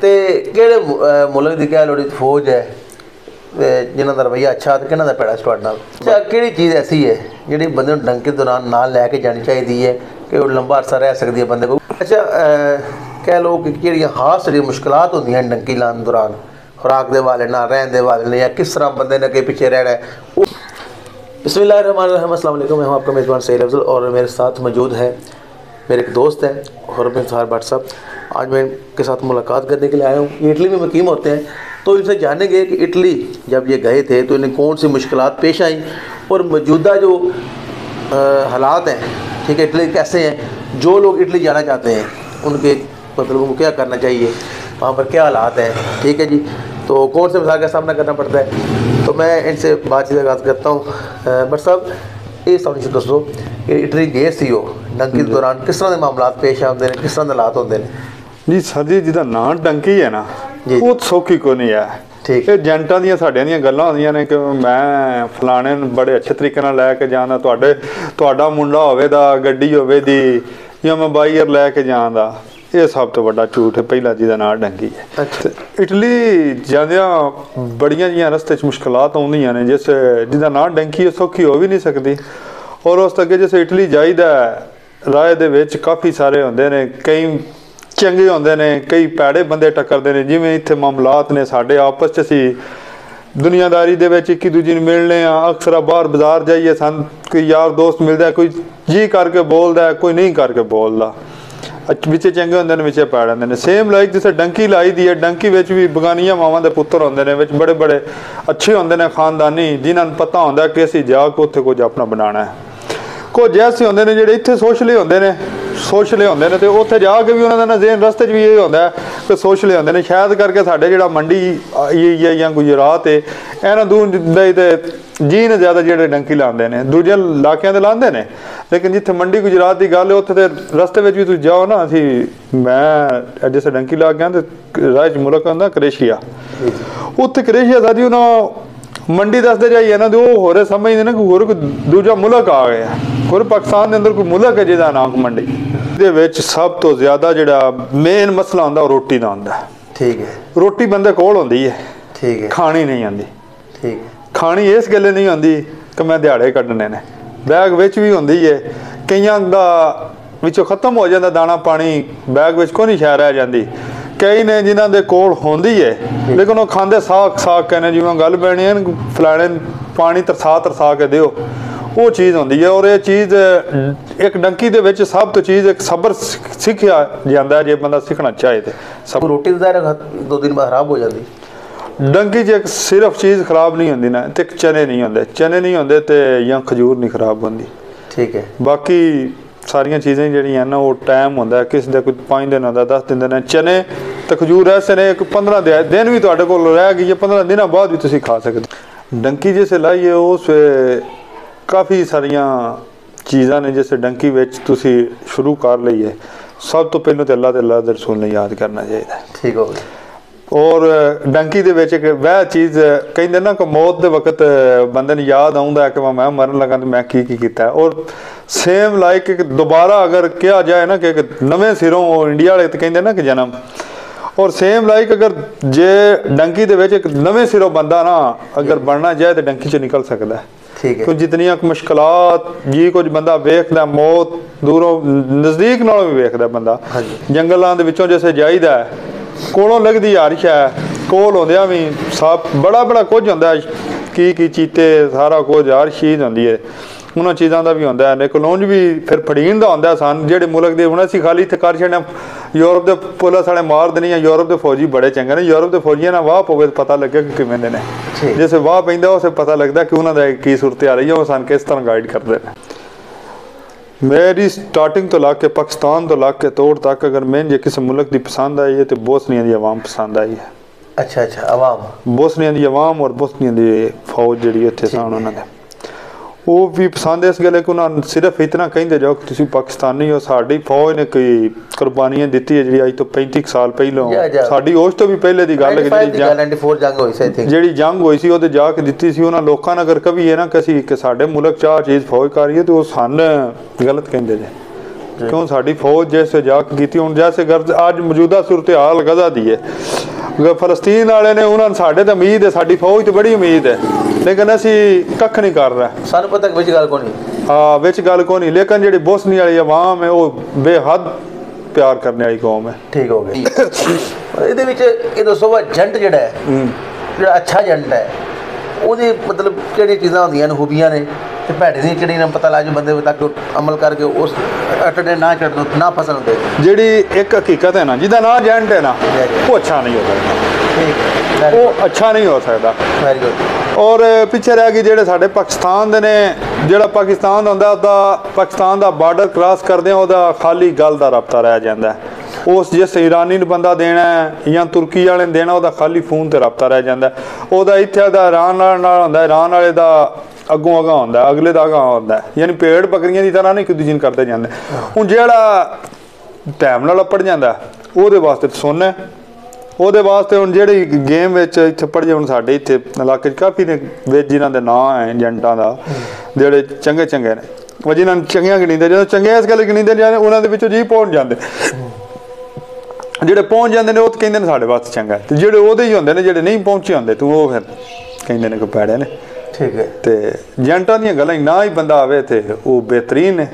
तो किहड़े मुल्क की कह लोड़ी फौज है जिन्हों का रवैया अच्छा तो किन्हों का पैड़ा तुहाडे नाल? अच्छा किहड़ी चीज़ ऐसी है जिहड़ी बंदे नूं डंके दौरान नाल लैके जानी चाहिए है कि वो लंबा अरसा रह सकती है बंदे को? अच्छा कह लो कि किहड़ियां खास जिहड़ियां मुश्किलात होंदियां डंकी लाने दौरान, खुराक दे हवाले नाल, रहन दे हवाले नाल, या किस तरह बंदे ने अगे पीछे रहना है? बिस्मिल्लाहिर्रहमानिर्रहीम, अस्सलाम वालेकुम। मैं हूं आपका मेज़बान सईद अफजल और मेरे साथ मौजूद है मेरे एक दोस्त हैं खुर्रम इफ्तिखार भट्ट साहब। आज मैं इनके साथ मुलाकात करने के लिए आया हूँ। ये इटली में मुकीम होते हैं, तो इनसे जानेंगे कि इटली जब ये गए थे तो इन्हें कौन सी मुश्किलात पेश आई और मौजूदा जो हालात हैं, ठीक है, इटली कैसे हैं, जो लोग इटली जाना चाहते हैं उनके मतलब उनको क्या करना चाहिए, वहाँ पर क्या हालात हैं, ठीक है जी, तो कौन से मसाइल का सामना करना पड़ता है। तो मैं इनसे बातचीत का आगाज़ करता हूँ। भट्ट साहब ये सामने से दसो कि इटली गए सी हो डंकी के दौरान किस तरह के मामला पेश आते हैं, किस तरह के हालात होते हैं? जी सर जी, जिहदा नाम डंकी है ना वो सौखी को नहीं है। ठीक है एजेंटा दी साडियां दी गल्लां होंदियां ने कि मैं फलाने बड़े अच्छे तरीके नाल लैके जाना, तुहाडा मुंडा होवे दा गड्डी होवे दी या मैं बाईयर लैके जांदा, ये सब तो बड़ा झूठ है। पहला जिहदा नाम डंकी है। अच्छा। इटली जांदियां बड़ियां जिहियां रस्ते च मुश्किलात आउंदियां ने, जिस जिहदा नाम डंकी है सौखी हो भी नहीं सकती। और उस अगे जिस इटली जाईदा राह दे विच काफ़ी सारे होंदे ने, कई चंगे होंदे ने, कई पैड़े बंदे टक्करदे ने। जिवें इत्थे मामलात ने साडे आपस च असीं दुनियादारी दे विच इक दूजे नूं मिलने आ, अक्सर बाहर बाजार जाइए सन कोई यार दोस्त मिलदा है, कोई जी करके बोलदा है, कोई नहीं करके बोलदा, विच चंगे होंदे ने, विच पैड़ होंदे ने। सेम लाइक जिसे डंकी लाई दी है, डंकी विच भी बगानियां मावां दे पुत्तर होंदे ने, विच बड़े बड़े अच्छे होंदे ने खानदानी, जिन्हां नूं पता होंदा कि असीं जाके उत्थे कुछ अपना बनाना है। कुछ ऐसे होंदे ने जिहड़े इत्थे सोशले होंदे ने, सोशले होंदे ने, तो उत्थे जाके भी उन्हां दा ज़हन रस्ते च भी ये होंदा है कि सोशले होंदे ने। शायद करके साडे जिहड़ा मंडी या गुजरात है, इन्हां दूर ते जी ने ज़्यादा जिहड़े डंकी लांदे ने, दूजे इलाकिਆਂ ते लांदे ने, लेकिन जिथे मंडी गुजरात की गल है उत्थे ते रस्ते में भी तुसीं जाओ ना, मैं जिस डंकी ला गया तो राह च मुल्क आंदा क्रोएशिया, उत्थे क्रोएशिया दा जी उन्हां मंडी दसदे जाइए ना, तो होरे समझते ना कि होर कोई दूजा मुल्क आ गया, होर पाकिस्तान के अंदर कोई मुल्क है जिहदा नाम मंडी। दे विच सब तो ज़्यादा जिहड़ा मेन मसला आंदा रोटी दा आंदा। ठीक है। रोटी बंदे कोल होंदी है, ठीक है, खानी नहीं आंदी। ठीक है। खानी इस गल्ले नहीं आंदी कि मैं दिहाड़े कड्ढने ने, बैग विच भी होंदी है, कईयां दा विचों खत्म हो जाता दाना पानी, बैग विच कोई नहीं शै रह जाती। कई ने जिन्हों के कोल होंदी है लेकिन वो खाते साग साग कहने, जिवें गल पैनी है फलाने पानी तरसा तरसा के दिओ, वो चीज़ होंदी है। और ये चीज़ एक डंकी दे विच सब तो चीज़ एक सबर सीखिया जाता है, जे बंदा सीखना चाहे तो। सब रोटी दो दिन बाद खराब हो जाती डंकी च एक सिर्फ चीज़ खराब नहीं होंदी ना, तो चने नहीं होंदे, चने नहीं होंदे तो या खजूर नहीं खराब होंदी। ठीक है। बाकी सारिया चीज़ें जिहड़ियां ना वो टाइम होंदा है, किसी का कोई 5 दिन होंदा, 10 दिन ने। चने तो खजूर ऐसे ने एक 15 दिन भी तुहाडे कोल रह गई है, 15 दिनों बाद भी तुसीं खा सकदे। डंकी जिस लाइए उस काफ़ी सारिया चीज़ां ने, जिस डंकी विच तुसीं शुरू कर लईए, सब तो पहलों तो अल्लाह ते अल्लाह दे रसूल ने याद करना चाहिए। ठीक हो गया। और डंकी दे विच वह चीज़ कहते ना कि मौत दे वक्त बंदे ने याद आउंदा है कि मैं मरन लगा तो मैं की कीता है। और सेम लाइक दोबारा अगर कहा जाए ना कि एक नवे सिरों इंडिया वाले तो कहते ना कि जन्म, और सेम लाइक अगर जे डंकी दे विच एक नवे सिरों बंदा ना अगर बनना जाए तो डंकी च निकल सकता है। ठीक है। कुछ जितनियां मुश्किलात जी कुछ बंदा वेखदा, मौत दूरों नज़दीक नालों भी वेखदा बंदा, जंगलों के विचों जैसे जाईदा है, कोलों लगदी हर शै, कोल होंदियां भी सब बड़ा बड़ा कुछ होंदा है, की चीते सारा कुछ हर चीज़ होंदी है, उन्होंने चीज़ों का भी होंदा है। लेकिन उंज भी फिर फड़ीन का होंदा सन जिहड़े मुल्क के, हुण असीं खाली इत्थे कर छड्डे यूरोप के पुलिस वाले मार देनी, यूरोप के फौजी बड़े चंगे ने, यूरोप के फौजियां नाल वाह पवे पता लगे कि किवें दे ने, जिस वाह पैंदा उसे पता लगता कि उन्होंने की सूरत आ रही है, वो सन किस तरह गाइड करते हैं। मेरी स्टार्टिंग तो ला के पाकिस्तान तो ला के तौर तक अगर मैं जे किसी मुल्क की पसंद आई है तो बोस्निया की आवाम पसंद आई है। अच्छा अच्छा, आवाम बोस्निया की आवाम और बोस्निया की फौज जी उत्थे सन उन्होंने वो भी पसंद इस गल कि उन्होंने सिर्फ इतना कहते जाओ कि तुसीं पाकिस्तानी हो, साड़ी फौज ने कोई कुर्बानियां दी है जी अज तो 35 साल पहलों, साड़ी उस तो भी पहले की गल जी जंग हुई सी वो जाके दी सी उन्होंने लोगों ने। अगर कभी है ना कि साडे मुल्क चाह चीज़ फौज कर रही है तो वो सन गलत कहते जे क्यों साड़ी फौज जैसे जाके की हूँ जैसे अज मौजूदा सूरत हाल गजा दी है फलस्तीन वाले ने उन्होंने साढ़े तो उम्मीद है साड़ी फौज तो बड़ी उम्मीद है लेकिन असी कख नहीं कर रहे सानू पता विच गल कोनी हाँ विच गल को नहीं लेकिन जी बोसनी वाली अवाम है वो बेहद प्यार करने वाली कौम है ठीक हो गया ਇਹਦੇ ਵਿੱਚ ਇਹ ਦੱਸੋ ਵਾ ਏਜੰਟ ਜਿਹੜਾ ਹੈ ਜਿਹੜਾ ਅੱਛਾ ਏਜੰਟ ਹੈ ਉਹਦੀ ਮਤਲਬ ਕਿਹੜੀਆਂ ਚੀਜ਼ਾਂ ਹੁੰਦੀਆਂ ਨੇ ਖੂਬੀਆਂ ਨੇ ਤੇ ਭੈੜੇ ਦੀਆਂ ਕਿਹੜੀਆਂ ਪਤਾ ਲੱਗ ਜਾਏ ਬੰਦੇ ਤੱਕ ਅਮਲ ਕਰਕੇ ਉਸ ਅਟੜੇ ਨਾ ਚੜ ਦੋ ਨਾ ਫਸਣ ਹੁੰਦੇ ਜਿਹੜੀ ਇੱਕ ਹਕੀਕਤ ਹੈ ਨਾ ਜਿਹਦਾ ਨਾਂ ਏਜੰਟ ਹੈ ਨਾ ਉਹ ਅੱਛਾ ਨਹੀਂ ਹੋ ਸਕਦਾ ਉਹ ਅੱਛਾ ਨਹੀਂ ਹੋ ਸਕਦਾ ਵੈਰੀ ਗੁੱਡ ਔਰ ਪਿੱਛੇ ਰਹਿ ਗਈ ਜਿਹੜੇ ਸਾਡੇ ਪਾਕਿਸਤਾਨ ਦੇ ਨੇ ਜਿਹੜਾ ਪਾਕਿਸਤਾਨ ਹੁੰਦਾ ਉਹਦਾ ਪਾਕਿਸਤਾਨ ਦਾ ਬਾਰਡਰ ਕ੍ਰਾਸ ਕਰਦੇ ਆ ਉਹਦਾ ਖਾਲੀ ਗੱਲ ਦਾ ਰਬਤਾ ਰਹਿ ਜਾਂਦਾ ਉਸ ਜਿਸ ਈਰਾਨੀ ਨੂੰ ਬੰਦਾ ਦੇਣਾ ਜਾਂ ਤੁਰਕੀ ਵਾਲੇ ਨੂੰ ਦੇਣਾ ਉਹਦਾ ਖਾਲੀ ਫੋਨ ਤੇ ਰਬਤਾ ਰਹਿ ਜਾਂਦਾ ਉਹਦਾ ਇੱਥੇ ਦਾ ਇਰਾਨ ਨਾਲ ਹੁੰਦਾ ਇਰਾਨ ਵਾਲੇ ਦਾ ਅੱਗੋਂ ਅਗਾਂਹ ਹੁੰਦਾ ਅਗਲੇ ਦਾ ਅਗਾਂਹ ਹੁੰਦਾ ਯਾਨੀ ਭੇਡ ਬੱਕਰੀਆਂ ਦੀ ਤਰ੍ਹਾਂ ਨਹੀਂ ਇੱਕ ਦੂਜੇ ਨੂੰ ਕਰਦੇ ਜਾਂਦੇ ਹੁਣ ਜਿਹੜਾ ਟਾਈਮ ਨਾਲ ਅੱਪੜ ਜਾਂਦਾ ਉਹਦੇ ਵਾਸਤੇ ਸੋਨਾ ਉਹਦੇ ਵਾਸਤੇ ਹੁਣ ਜਿਹੜੀ ਗੇਮ ਵਿੱਚ ਇੱਥੇ ਪੜ੍ਹੇ ਹੁਣ ਸਾਡੇ ਇੱਥੇ ਇਲਾਕੇ 'ਚ ਕਾਫੀ ਨੇ ਵਿੱਚ ਜਿਨ੍ਹਾਂ ਦੇ ਨਾਂ ਹੈ ਏਜੰਟਾਂ ਦਾ ਜਿਹੜੇ ਚੰਗੇ ਚੰਗੇ ਨੇ ਉਹ ਜਿਨ੍ਹਾਂ ਨੂੰ ਚੰਗੀਆਂ ਗਿਣੀਂਦੇ ਜਦੋਂ ਚੰਗੇ ਇਸ ਗੱਲ ਗਿਣੀਂਦੇ ਜਾਂਦੇ ਉਹਨਾਂ ਦੇ ਵਿੱਚੋਂ ਜੀ ਪਹੁੰਚ ਜਾਂਦੇ ਜਿਹੜੇ ਪਹੁੰਚ ਜਾਂਦੇ ਨੇ ਉਹ ਕਹਿੰਦੇ ਨੇ ਸਾਡੇ ਵਾਸਤੇ ਚੰਗਾ ਤੇ ਜਿਹੜੇ ਉਹਦੇ ਹੀ ਹੁੰਦੇ ਨੇ ਜਿਹੜੇ ਨਹੀਂ ਪਹੁੰਚੇ ਹੁੰਦੇ ਤੂੰ ਉਹ ਫਿਰ ਕਹਿੰਦੇ ਨੇ ਕਿ ਪੈੜੇ ਨੇ ਠੀਕ ਹੈ ਤੇ ਏਜੰਟਾਂ ਦੀਆਂ ਗੱਲਾਂ ਨਾ ਹੀ ਬੰਦਾ ਆਵੇ ਤੇ ਉਹ ਬਿਹਤਰੀਨ ਨੇ